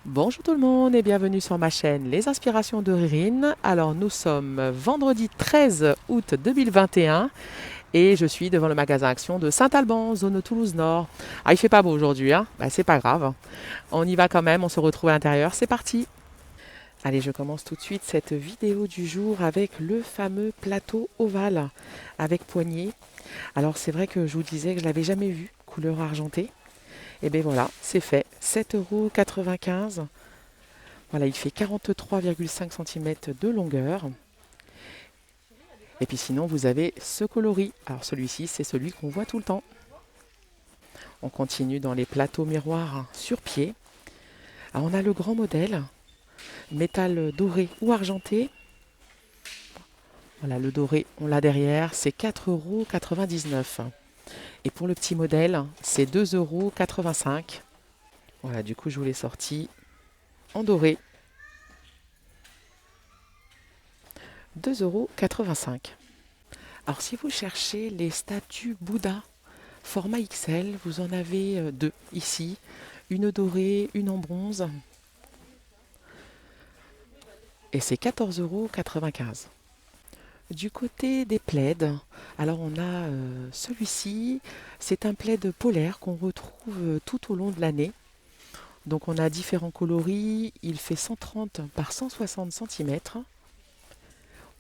Bonjour tout le monde et bienvenue sur ma chaîne Les Inspirations de Ririne. Alors nous sommes vendredi 13 août 2021 et je suis devant le magasin Action de Saint-Alban, zone Toulouse Nord. Ah, il fait pas beau aujourd'hui, hein? C'est pas grave. On y va quand même, on se retrouve à l'intérieur, c'est parti. Allez, je commence tout de suite cette vidéo du jour avec le fameux plateau ovale avec poignée. Alors c'est vrai que je vous disais que je l'avais jamais vu, couleur argentée. Et bien voilà, c'est fait, 7,95 €. Voilà, il fait 43,5 cm de longueur. Et puis sinon, vous avez ce coloris. Alors celui-ci, c'est celui qu'on voit tout le temps. On continue dans les plateaux miroirs sur pied. Alors on a le grand modèle, métal doré ou argenté. Voilà, le doré, on l'a derrière, c'est 4,99 €. Et pour le petit modèle, c'est 2,85 €. Voilà, du coup, je vous l'ai sorti en doré, 2,85 €. Alors si vous cherchez les statues Bouddha format XL, vous en avez deux ici, une dorée, une en bronze, et c'est 14,95 €. Du côté des plaids, alors on a celui-ci, c'est un plaid polaire qu'on retrouve tout au long de l'année. Donc on a différents coloris, il fait 130 par 160 cm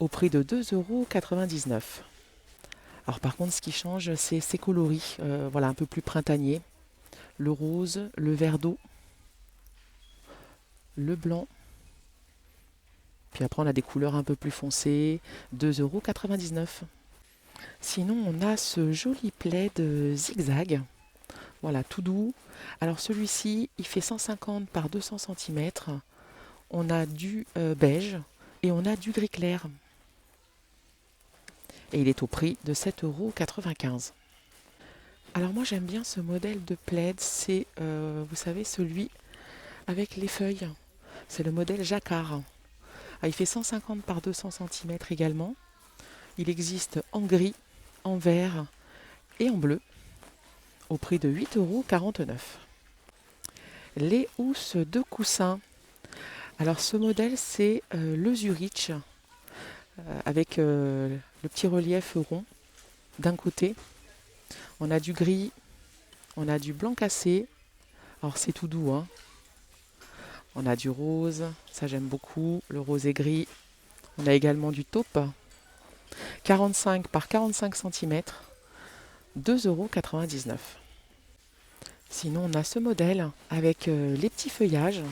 au prix de 2,99 €. Alors par contre, ce qui change, c'est ces coloris, voilà, un peu plus printaniers. Le rose, le vert d'eau, le blanc. Puis après, on a des couleurs un peu plus foncées, 2,99 €. Sinon, on a ce joli plaid zigzag, voilà, tout doux. Alors celui-ci, il fait 150 par 200 cm. On a du beige et on a du gris clair. Et il est au prix de 7,95 €. Alors moi, j'aime bien ce modèle de plaid, c'est, vous savez, celui avec les feuilles. C'est le modèle jacquard. Ah, il fait 150 par 200 cm également. Il existe en gris, en vert et en bleu au prix de 8,49 €. Les housses de coussin. Alors ce modèle, c'est le Zurich avec le petit relief rond d'un côté. On a du gris, on a du blanc cassé. Alors c'est tout doux, hein. On a du rose, ça j'aime beaucoup, le rose et gris. On a également du taupe, 45 par 45 cm, 2,99 €. Sinon, on a ce modèle avec les petits feuillages.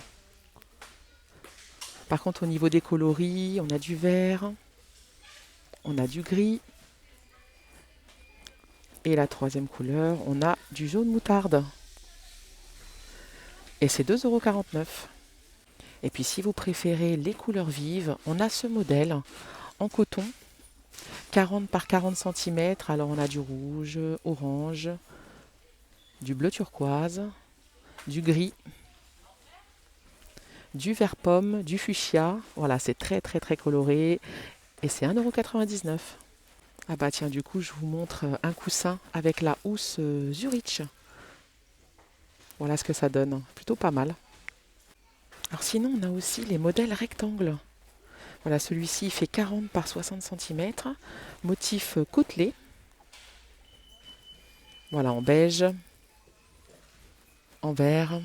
Par contre, au niveau des coloris, on a du vert, on a du gris. Et la troisième couleur, on a du jaune moutarde. Et c'est 2,49 €. Et puis, si vous préférez les couleurs vives, on a ce modèle en coton, 40 par 40 cm. Alors, on a du rouge, orange, du bleu turquoise, du gris, du vert pomme, du fuchsia. Voilà, c'est très très très coloré et c'est 1,99 €. Ah bah tiens, du coup, je vous montre un coussin avec la housse Zurich. Voilà ce que ça donne, plutôt pas mal. Alors sinon, on a aussi les modèles rectangles. Voilà, celui-ci fait 40 par 60 cm, motif côtelé. Voilà, en beige, en vert.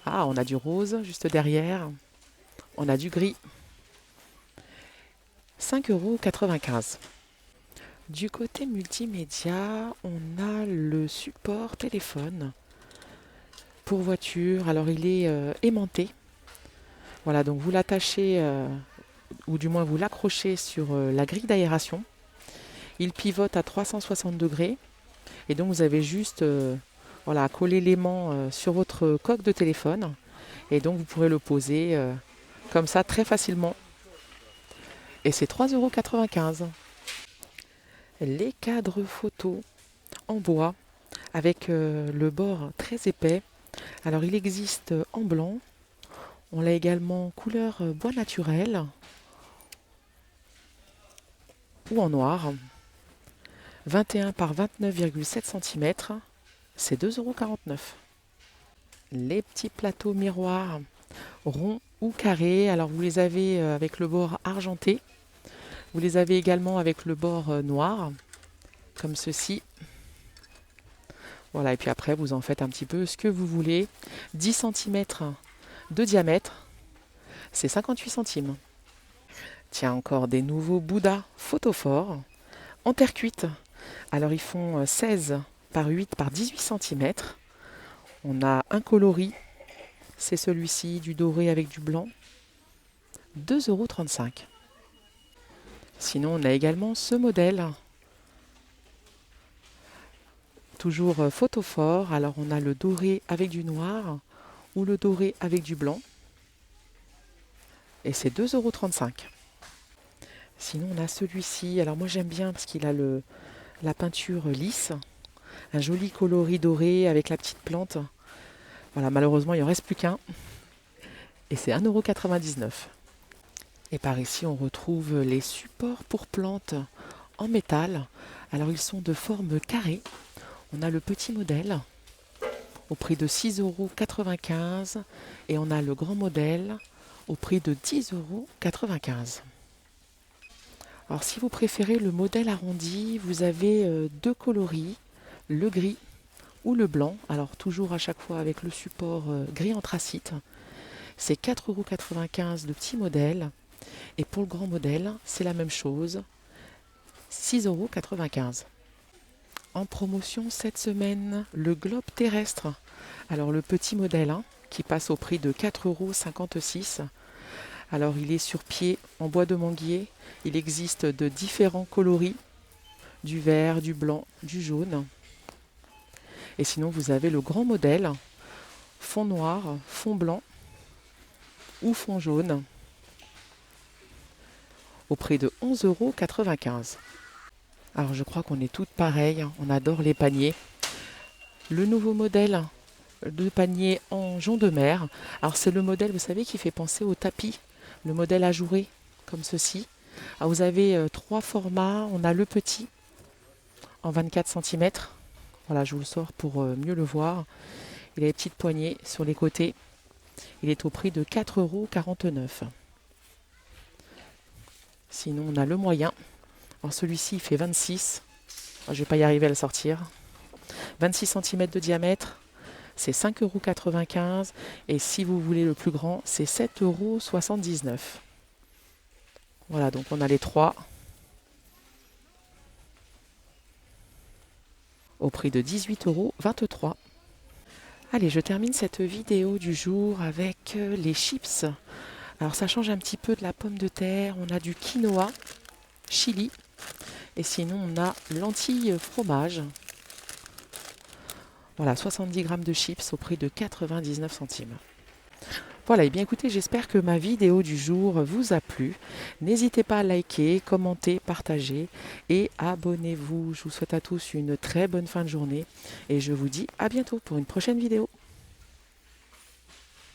Ah, on a du rose juste derrière. On a du gris. 5,95 €. Du côté multimédia, on a le support téléphone pour voiture. Alors il est aimanté. Voilà, donc vous l'attachez, ou du moins vous l'accrochez sur la grille d'aération. Il pivote à 360 degrés. Et donc vous avez juste voilà, à coller l'aimant sur votre coque de téléphone. Et donc vous pourrez le poser comme ça très facilement. Et c'est 3,95 €. Les cadres photos en bois avec le bord très épais. Alors il existe en blanc. On l'a également couleur bois naturel ou en noir. 21 par 29,7 cm, c'est 2,49 €. Les petits plateaux miroirs. ronds ou carrés. Alors vous les avez avec le bord argenté, vous les avez également avec le bord noir, comme ceci. Voilà, et puis après vous en faites un petit peu ce que vous voulez. 10 cm de diamètre, c'est 58 centimes. Tiens, encore des nouveaux Bouddha photophores en terre cuite. Alors ils font 16 par 8 par 18 cm. On a un coloris, c'est celui-ci, du doré avec du blanc, 2,35 €. Sinon, on a également ce modèle, toujours photophore. Alors, on a le doré avec du noir ou le doré avec du blanc. Et c'est 2,35 €. Sinon, on a celui-ci. Alors, moi, j'aime bien parce qu'il a la peinture lisse. Un joli coloris doré avec la petite plante. Voilà, malheureusement, il n'en reste plus qu'un. Et c'est 1,99 €. Et par ici, on retrouve les supports pour plantes en métal. Alors, ils sont de forme carrée. On a le petit modèle au prix de 6,95 € et on a le grand modèle au prix de 10,95 €. Alors, si vous préférez le modèle arrondi, vous avez deux coloris, le gris ou le blanc. Alors, toujours à chaque fois avec le support gris anthracite. C'est 4,95 € le petit modèle. Et pour le grand modèle, c'est la même chose, 6,95 €. En promotion cette semaine, le globe terrestre. Alors le petit modèle qui passe au prix de 4,56 €. Alors il est sur pied en bois de manguier. Il existe de différents coloris, du vert, du blanc, du jaune. Et sinon vous avez le grand modèle, fond noir, fond blanc ou fond jaune, au prix de 11,95 €. Alors je crois qu'on est toutes pareilles, on adore les paniers. Le nouveau modèle de panier en jonc de mer. Alors c'est le modèle, vous savez, qui fait penser au tapis, le modèle ajouré, comme ceci. Alors vous avez trois formats, on a le petit en 24 cm. Voilà, je vous le sors pour mieux le voir. Il a des petites poignées sur les côtés. Il est au prix de 4,49 €. Sinon on a le moyen. Alors celui-ci il fait 26. Je ne vais pas y arriver à le sortir. 26 cm de diamètre, c'est 5,95 €. Et si vous voulez le plus grand, c'est 7,79 €. Voilà, donc on a les trois au prix de 18,23 €. Allez, je termine cette vidéo du jour avec les chips. Alors ça change un petit peu de la pomme de terre. On a du quinoa, chili. Et sinon, on a lentilles fromage. Voilà, 70 g de chips au prix de 99 centimes. Voilà, et bien écoutez, j'espère que ma vidéo du jour vous a plu. N'hésitez pas à liker, commenter, partager et abonnez-vous. Je vous souhaite à tous une très bonne fin de journée et je vous dis à bientôt pour une prochaine vidéo.